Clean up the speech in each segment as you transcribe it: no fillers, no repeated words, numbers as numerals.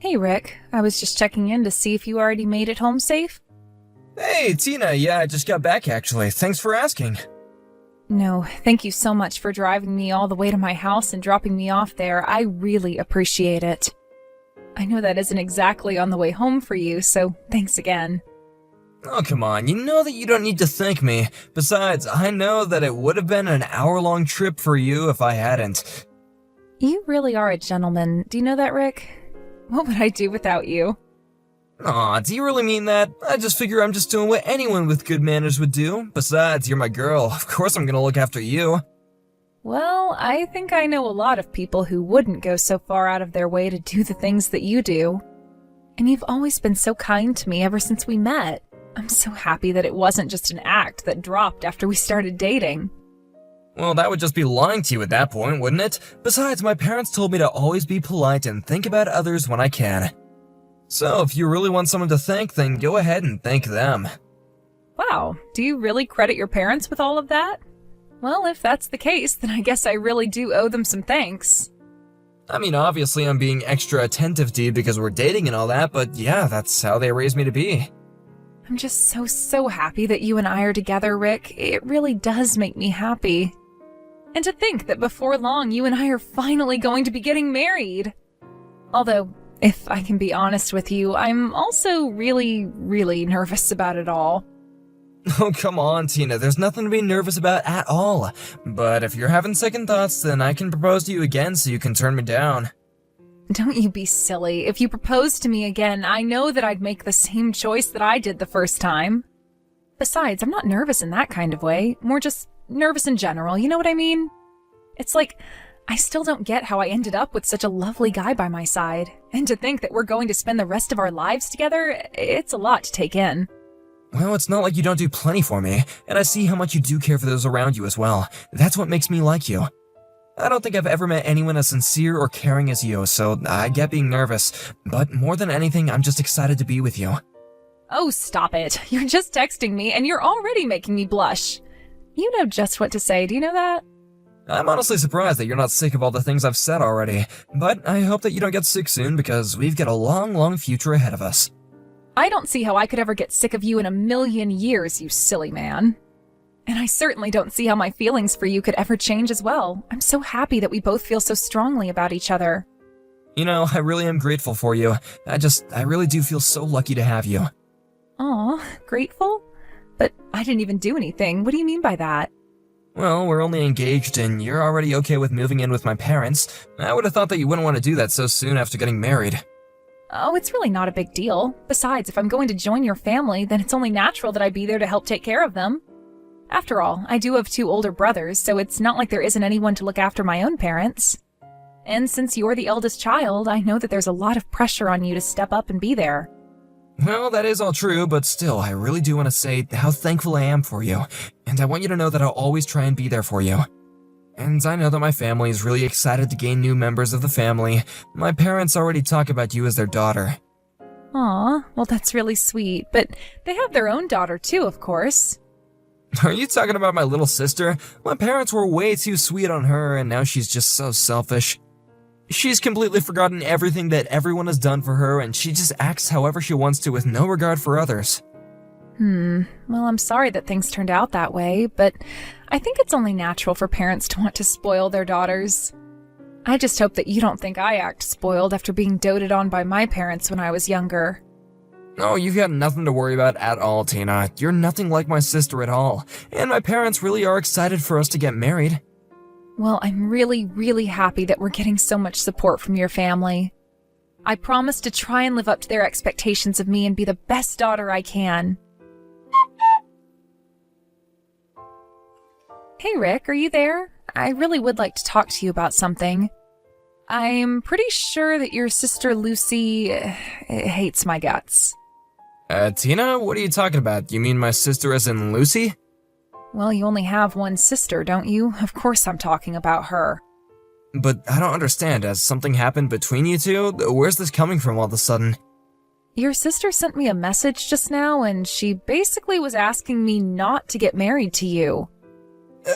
Hey Rick, I was just checking in to see if you already made it home safe. Hey, Tina, yeah, I just got back actually. Thanks for asking. No, thank you so much for driving me all the way to my house and dropping me off there. I really appreciate it. I know that isn't exactly on the way home for you, so thanks again. Oh, come on, you know that you don't need to thank me. Besides, I know that it would have been an hour-long trip for you if I hadn't. You really are a gentleman. Do you know that, Rick? What would I do without you? Aw, do you really mean that? I just figure I'm just doing what anyone with good manners would do. Besides, you're my girl. Of course I'm gonna look after you. Well, I think I know a lot of people who wouldn't go so far out of their way to do the things that you do. And you've always been so kind to me ever since we met. I'm so happy that it wasn't just an act that dropped after we started dating. Well, that would just be lying to you at that point, wouldn't it? Besides, my parents told me to always be polite and think about others when I can. So, if you really want someone to thank, then go ahead and thank them. Wow, do you really credit your parents with all of that? Well, if that's the case, then I guess I really do owe them some thanks. I mean, obviously I'm being extra attentive to you because we're dating and all that, but yeah, that's how they raised me to be. I'm just so happy that you and I are together, Rick. It really does make me happy. And to think that before long, you and I are finally going to be getting married. Although, if I can be honest with you, I'm also really nervous about it all. Oh, come on, Tina, there's nothing to be nervous about at all. But if you're having second thoughts, then I can propose to you again so you can turn me down. Don't you be silly. If you proposed to me again, I know that I'd make the same choice that I did the first time. Besides, I'm not nervous in that kind of way. More just nervous in general, you know what I mean? It's like, I still don't get how I ended up with such a lovely guy by my side. And to think that we're going to spend the rest of our lives together, it's a lot to take in. Well, it's not like you don't do plenty for me, and I see how much you do care for those around you as well. That's what makes me like you. I don't think I've ever met anyone as sincere or caring as you, so I get being nervous. But more than anything, I'm just excited to be with you. Oh, stop it. You're just texting me, and you're already making me blush. You know just what to say, do you know that? I'm honestly surprised that you're not sick of all the things I've said already, but I hope that you don't get sick soon because we've got a long future ahead of us. I don't see how I could ever get sick of you in a million years, you silly man. And I certainly don't see how my feelings for you could ever change as well. I'm so happy that we both feel so strongly about each other. You know, I really am grateful for you. I really do feel so lucky to have you. Aw, grateful? But I didn't even do anything. What do you mean by that? Well, we're only engaged and you're already okay with moving in with my parents. I would have thought that you wouldn't want to do that so soon after getting married. Oh, it's really not a big deal. Besides, if I'm going to join your family, then it's only natural that I be there to help take care of them. After all, I do have 2 older brothers, so it's not like there isn't anyone to look after my own parents. And since you're the eldest child, I know that there's a lot of pressure on you to step up and be there. Well, that is all true, but still, I really do want to say how thankful I am for you, and I want you to know that I'll always try and be there for you. And I know that my family is really excited to gain new members of the family. My parents already talk about you as their daughter. Aw, well that's really sweet, but they have their own daughter too, of course. Are you talking about my little sister? My parents were way too sweet on her, and now she's just so selfish. She's completely forgotten everything that everyone has done for her, and she just acts however she wants to with no regard for others. Well, I'm sorry that things turned out that way, but I think it's only natural for parents to want to spoil their daughters. I just hope that you don't think I act spoiled after being doted on by my parents when I was younger. Oh, you've got nothing to worry about at all, Tina. You're nothing like my sister at all, and my parents really are excited for us to get married. Well, I'm really happy that we're getting so much support from your family. I promise to try and live up to their expectations of me and be the best daughter I can. Hey Rick, are you there? I really would like to talk to you about something. I'm pretty sure that your sister Lucy hates my guts. Tina, what are you talking about? You mean my sister as in Lucy? Well, you only have one sister, don't you? Of course I'm talking about her. But I don't understand. Has something happened between you two? Where's this coming from all of a sudden? Your sister sent me a message just now, and she basically was asking me not to get married to you.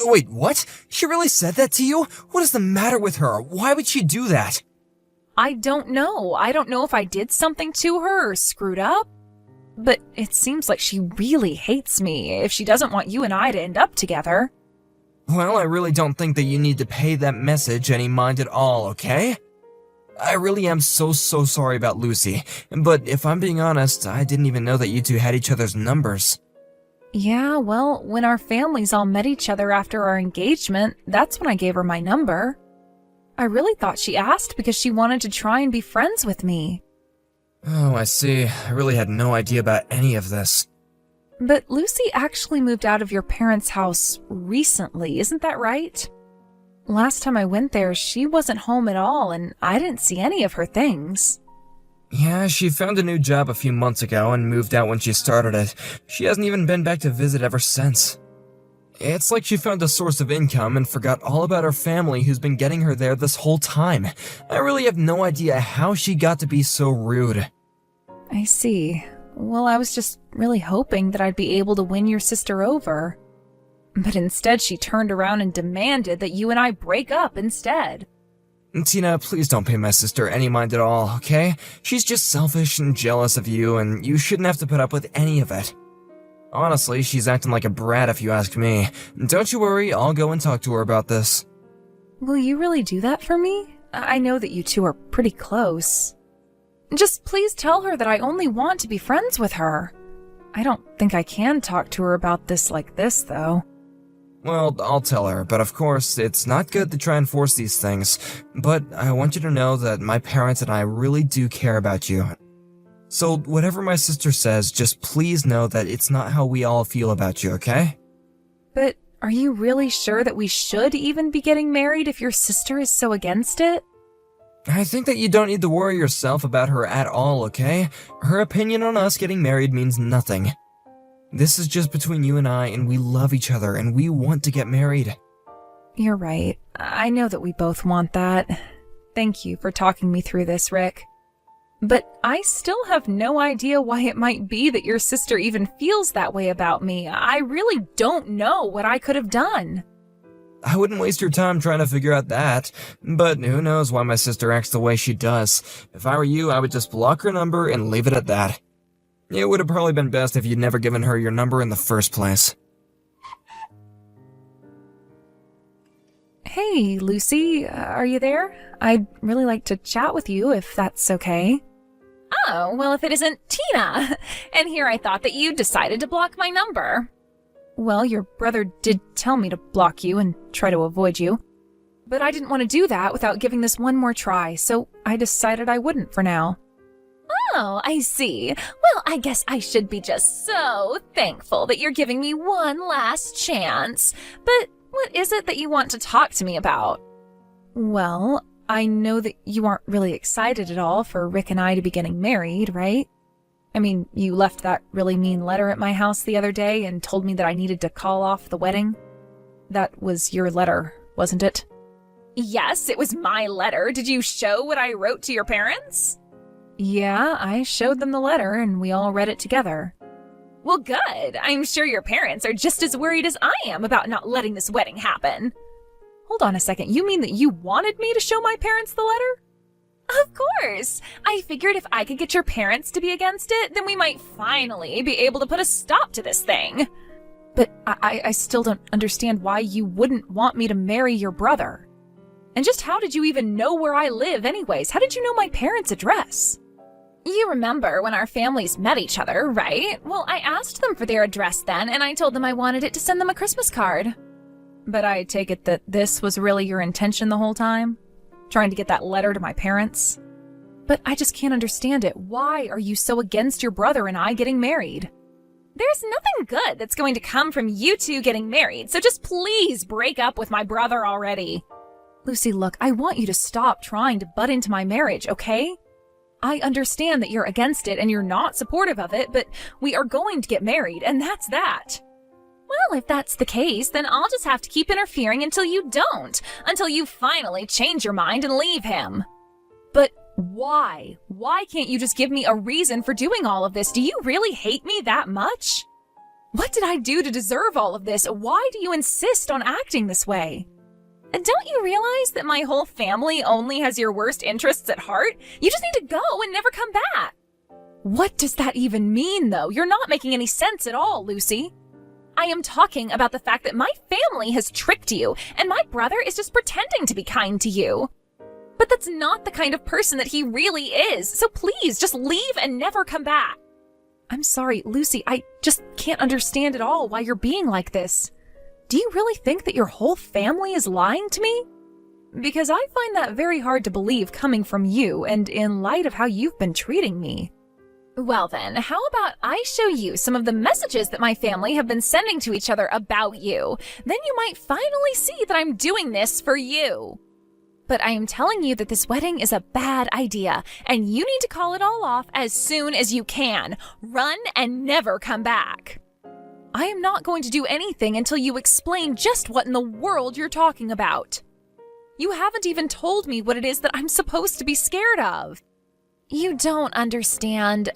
Wait, what? She really said that to you? What is the matter with her? Why would she do that? I don't know. I don't know if I did something to her or screwed up. But it seems like she really hates me if she doesn't want you and I to end up together. Well, I really don't think that you need to pay that message any mind at all, okay? I really am so sorry about Lucy, but if I'm being honest, I didn't even know that you two had each other's numbers. Yeah, well, when our families all met each other after our engagement, that's when I gave her my number. I really thought she asked because she wanted to try and be friends with me. Oh, I see. I really had no idea about any of this. But Lucy actually moved out of your parents' house recently, isn't that right? Last time I went there, she wasn't home at all, and I didn't see any of her things. Yeah, she found a new job a few months ago and moved out when she started it. She hasn't even been back to visit ever since. It's like she found a source of income and forgot all about her family who's been getting her there this whole time. I really have no idea how she got to be so rude. I see. Well, I was just really hoping that I'd be able to win your sister over. But instead she turned around and demanded that you and I break up instead. Tina, please don't pay my sister any mind at all, okay? She's just selfish and jealous of you, and you shouldn't have to put up with any of it. Honestly, she's acting like a brat if you ask me. Don't you worry, I'll go and talk to her about this. Will you really do that for me? I know that you two are pretty close. Just please tell her that I only want to be friends with her. I don't think I can talk to her about this like this, though. Well, I'll tell her, but of course, it's not good to try and force these things. But I want you to know that my parents and I really do care about you. So whatever my sister says, just please know that it's not how we all feel about you, okay? But are you really sure that we should even be getting married if your sister is so against it? I think that you don't need to worry yourself about her at all, okay? Her opinion on us getting married means nothing. This is just between you and I, and we love each other, and we want to get married. You're right. I know that we both want that. Thank you for talking me through this, Rick. But I still have no idea why it might be that your sister even feels that way about me. I really don't know what I could have done. I wouldn't waste your time trying to figure out that, but who knows why my sister acts the way she does. If I were you, I would just block her number and leave it at that. It would have probably been best if you'd never given her your number in the first place. Hey, Lucy, are you there? I'd really like to chat with you if that's okay. Oh, well, if it isn't Tina. And here I thought that you decided to block my number. Well, your brother did tell me to block you and try to avoid you. But I didn't want to do that without giving this one more try, so I decided I wouldn't for now. Oh, I see. Well, I guess I should be just so thankful that you're giving me one last chance. But what is it that you want to talk to me about? Well, I know that you aren't really excited at all for Rick and I to be getting married, right? I mean, you left that really mean letter at my house the other day and told me that I needed to call off the wedding. That was your letter, wasn't it? Yes, it was my letter. Did you show what I wrote to your parents? Yeah, I showed them the letter and we all read it together. Well, good. I'm sure your parents are just as worried as I am about not letting this wedding happen. Hold on a second. You mean that you wanted me to show my parents the letter? Of course. I figured if I could get your parents to be against it, then we might finally be able to put a stop to this thing. But I still don't understand why you wouldn't want me to marry your brother. And just how did you even know where I live anyways? How did you know my parents' address? You remember when our families met each other, right? Well, I asked them for their address then, and I told them I wanted it to send them a Christmas card. But I take it that this was really your intention the whole time? Trying to get that letter to my parents? But I just can't understand it. Why are you so against your brother and I getting married? There's nothing good that's going to come from you two getting married, so just please break up with my brother already. Lucy, look, I want you to stop trying to butt into my marriage, okay? I understand that you're against it and you're not supportive of it, but we are going to get married, and that's that. Well, if that's the case, then I'll just have to keep interfering until you don't, until you finally change your mind and leave him. But why? Why can't you just give me a reason for doing all of this? Do you really hate me that much? What did I do to deserve all of this? Why do you insist on acting this way? Don't you realize that my whole family only has your worst interests at heart? You just need to go and never come back. What does that even mean, though? You're not making any sense at all, Lucy. I am talking about the fact that my family has tricked you, and my brother is just pretending to be kind to you. But that's not the kind of person that he really is, so please, just leave and never come back. I'm sorry, Lucy, I just can't understand at all why you're being like this. Do you really think that your whole family is lying to me? Because I find that very hard to believe coming from you and in light of how you've been treating me. Well then, how about I show you some of the messages that my family have been sending to each other about you? Then you might finally see that I'm doing this for you. But I am telling you that this wedding is a bad idea, and you need to call it all off as soon as you can. Run and never come back. I am not going to do anything until you explain just what in the world you're talking about. You haven't even told me what it is that I'm supposed to be scared of. You don't understand.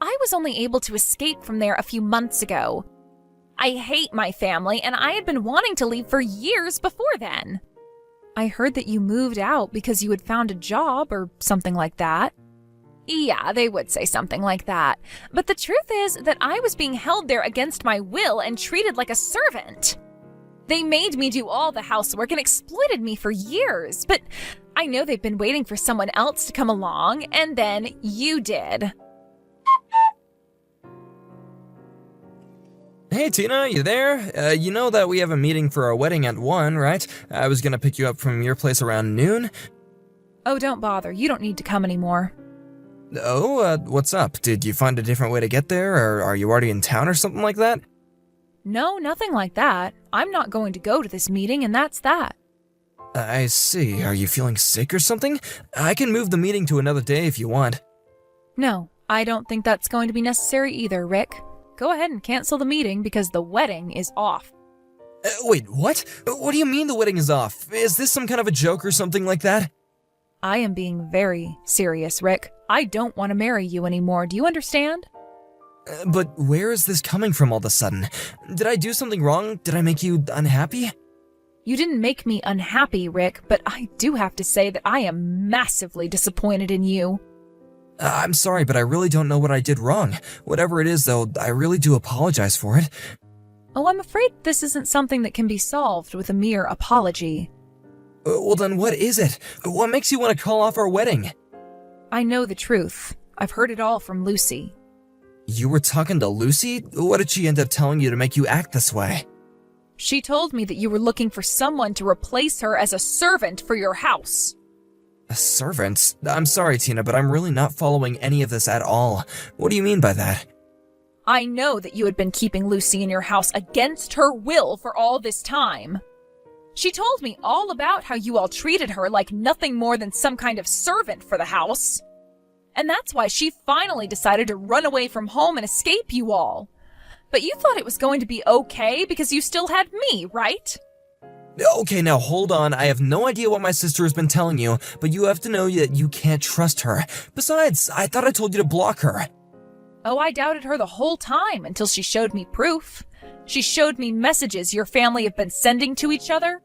I was only able to escape from there a few months ago. I hate my family, and I had been wanting to leave for years before then. I heard that you moved out because you had found a job or something like that. Yeah, they would say something like that. But the truth is that I was being held there against my will and treated like a servant. They made me do all the housework and exploited me for years, but I know they've been waiting for someone else to come along, and then you did. Hey Tina, you there? You know that we have a meeting for our wedding at 1, right? I was gonna pick you up from your place around noon. Oh, don't bother. You don't need to come anymore. Oh, what's up? Did you find a different way to get there, or are you already in town or something like that? No, nothing like that. I'm not going to go to this meeting, and that's that. I see. Are you feeling sick or something? I can move the meeting to another day if you want. No, I don't think that's going to be necessary either, Rick. Go ahead and cancel the meeting because the wedding is off. Wait, what? What do you mean the wedding is off? Is this some kind of a joke or something like that? I am being very serious, Rick. I don't want to marry you anymore. Do you understand? But where is this coming from all of a sudden? Did I do something wrong? Did I make you unhappy? You didn't make me unhappy, Rick, but I do have to say that I am massively disappointed in you. I'm sorry, but I really don't know what I did wrong. Whatever it is, though, I really do apologize for it. Oh, I'm afraid this isn't something that can be solved with a mere apology. Well then, what is it? What makes you want to call off our wedding? I know the truth. I've heard it all from Lucy. You were talking to Lucy? What did she end up telling you to make you act this way? She told me that you were looking for someone to replace her as a servant for your house. A servant? I'm sorry, Tina, but I'm really not following any of this at all. What do you mean by that? I know that you had been keeping Lucy in your house against her will for all this time. She told me all about how you all treated her like nothing more than some kind of servant for the house. And that's why she finally decided to run away from home and escape you all. But you thought it was going to be okay because you still had me, right? Okay, now hold on. I have no idea what my sister has been telling you, but you have to know that you can't trust her. Besides, I thought I told you to block her. Oh, I doubted her the whole time until she showed me proof. She showed me messages your family have been sending to each other.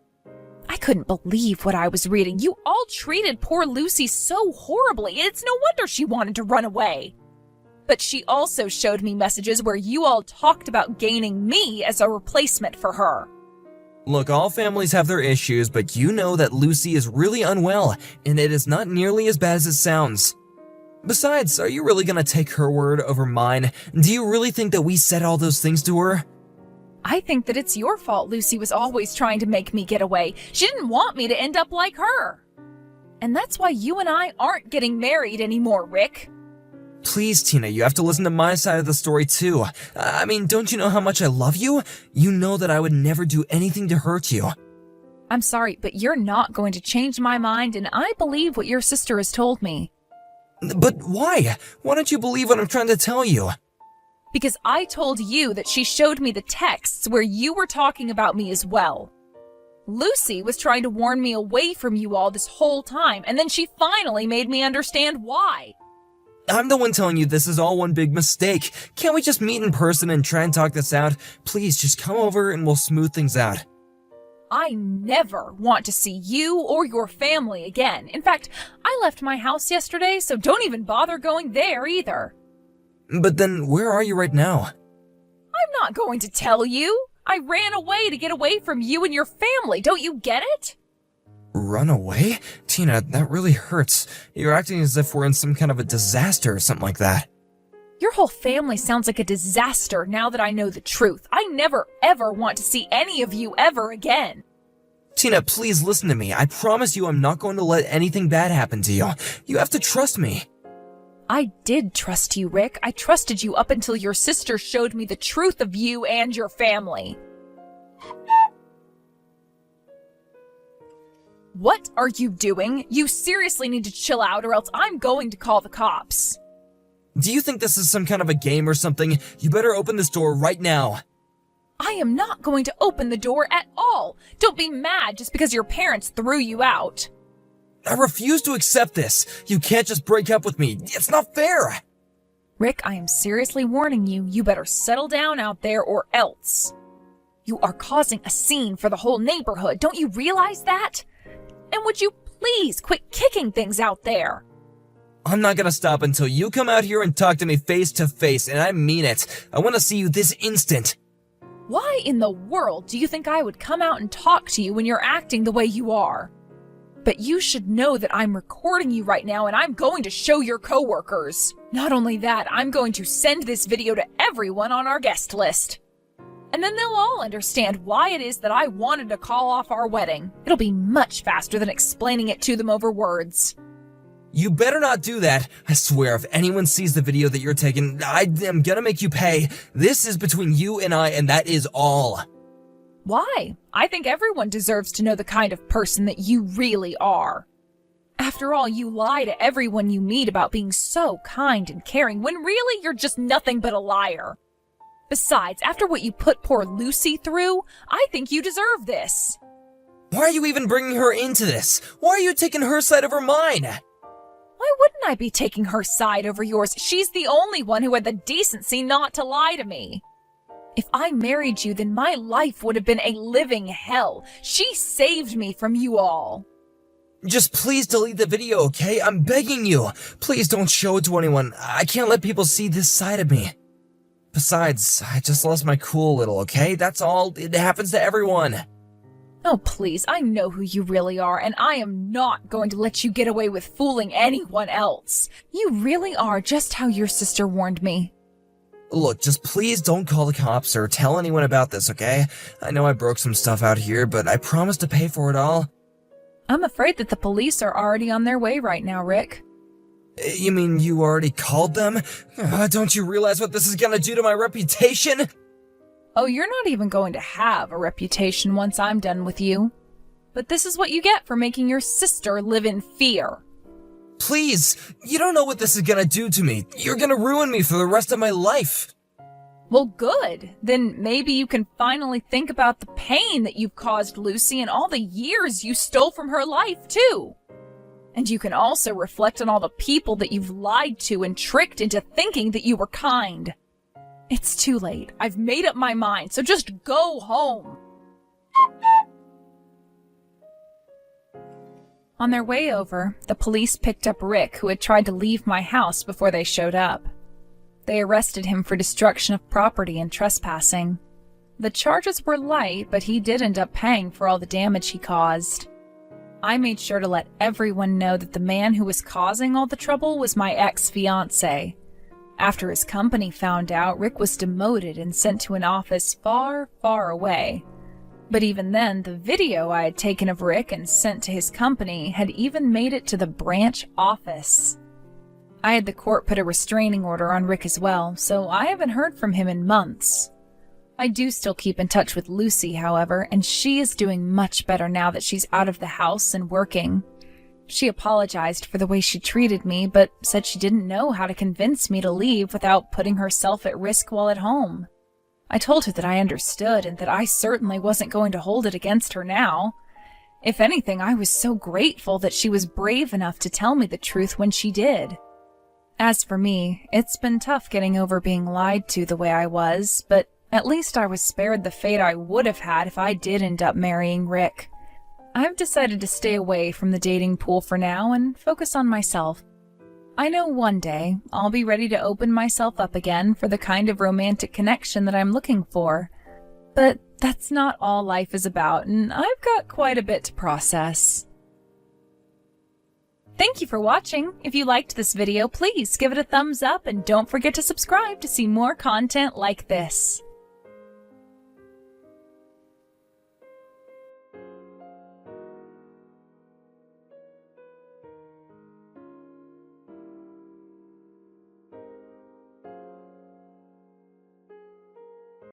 I couldn't believe what I was reading. You all treated poor Lucy so horribly. It's no wonder she wanted to run away. But she also showed me messages where you all talked about gaining me as a replacement for her. Look, all families have their issues, but you know that Lucy is really unwell, and it is not nearly as bad as it sounds. Besides, are you really gonna take her word over mine? Do you really think that we said all those things to her? I think that it's your fault Lucy was always trying to make me get away. She didn't want me to end up like her. And that's why you and I aren't getting married anymore, Rick. Please, Tina, you have to listen to my side of the story too. I mean, don't you know how much I love you? You know that I would never do anything to hurt you. I'm sorry, but you're not going to change my mind, and I believe what your sister has told me. But why? Why don't you believe what I'm trying to tell you? Because I told you that she showed me the texts where you were talking about me as well. Lucy was trying to warn me away from you all this whole time, and then she finally made me understand why. I'm the one telling you this is all one big mistake. Can't we just meet in person and try and talk this out? Please, just come over and we'll smooth things out. I never want to see you or your family again. In fact, I left my house yesterday, so don't even bother going there either. But then, where are you right now? I'm not going to tell you. I ran away to get away from you and your family. Don't you get it? Run away? Tina, that really hurts. You're acting as if we're in some kind of a disaster or something like that. Your whole family sounds like a disaster now that I know the truth. I never ever want to see any of you ever again. Tina, please listen to me. I promise you I'm not going to let anything bad happen to you. You have to trust me. I did trust you, Rick. I trusted you up until your sister showed me the truth of you and your family. What are you doing? You seriously need to chill out or else I'm going to call the cops. Do you think this is some kind of a game or something? You better open this door right now. I am not going to open the door at all. Don't be mad just because your parents threw you out. I refuse to accept this. You can't just break up with me. It's not fair. Rick, I am seriously warning you. You better settle down out there or else. You are causing a scene for the whole neighborhood. Don't you realize that? And would you please quit kicking things out there? I'm not gonna stop until you come out here and talk to me face to face, and I mean it. I want to see you this instant. Why in the world do you think I would come out and talk to you when you're acting the way you are? But you should know that I'm recording you right now and I'm going to show your coworkers. Not only that, I'm going to send this video to everyone on our guest list. And then they'll all understand why it is that I wanted to call off our wedding. It'll be much faster than explaining it to them over words. You better not do that. I swear, if anyone sees the video that you're taking, I am gonna make you pay. This is between you and I, and that is all. Why? I think everyone deserves to know the kind of person that you really are. After all, you lie to everyone you meet about being so kind and caring, when really you're just nothing but a liar. Besides, after what you put poor Lucy through, I think you deserve this. Why are you even bringing her into this? Why are you taking her side over mine? Why wouldn't I be taking her side over yours? She's the only one who had the decency not to lie to me. If I married you, then my life would have been a living hell. She saved me from you all. Just please delete the video, okay? I'm begging you. Please don't show it to anyone. I can't let people see this side of me. Besides, I just lost my cool a little, okay? That's all. It happens to everyone. Oh, please, I know who you really are, and I am not going to let you get away with fooling anyone else. You really are just how your sister warned me. Look, just please don't call the cops or tell anyone about this, okay? I know I broke some stuff out here, but I promise to pay for it all. I'm afraid that the police are already on their way right now, Rick. You mean you already called them? Don't you realize what this is gonna do to my reputation? Oh, you're not even going to have a reputation once I'm done with you. But this is what you get for making your sister live in fear. Please, you don't know what this is gonna do to me. You're gonna ruin me for the rest of my life. Well, good. Then maybe you can finally think about the pain that you've caused Lucy and all the years you stole from her life, too. And you can also reflect on all the people that you've lied to and tricked into thinking that you were kind. It's too late. I've made up my mind, so just go home. On their way over, the police picked up Rick, who had tried to leave my house before they showed up. They arrested him for destruction of property and trespassing. The charges were light, but he did end up paying for all the damage he caused. I made sure to let everyone know that the man who was causing all the trouble was my ex-fiancé. After his company found out, Rick was demoted and sent to an office far, far away. But even then, the video I had taken of Rick and sent to his company had even made it to the branch office. I had the court put a restraining order on Rick as well, so I haven't heard from him in months. I do still keep in touch with Lucy, however, and she is doing much better now that she's out of the house and working. She apologized for the way she treated me, but said she didn't know how to convince me to leave without putting herself at risk while at home. I told her that I understood and that I certainly wasn't going to hold it against her now. If anything, I was so grateful that she was brave enough to tell me the truth when she did. As for me, it's been tough getting over being lied to the way I was, but At least I was spared the fate I would have had if I did end up marrying Rick. I've decided to stay away from the dating pool for now and focus on myself. I know one day I'll be ready to open myself up again for the kind of romantic connection that I'm looking for. But that's not all life is about, and I've got quite a bit to process. Thank you for watching. If you liked this video, please give it a thumbs up and don't forget to subscribe to see more content like this.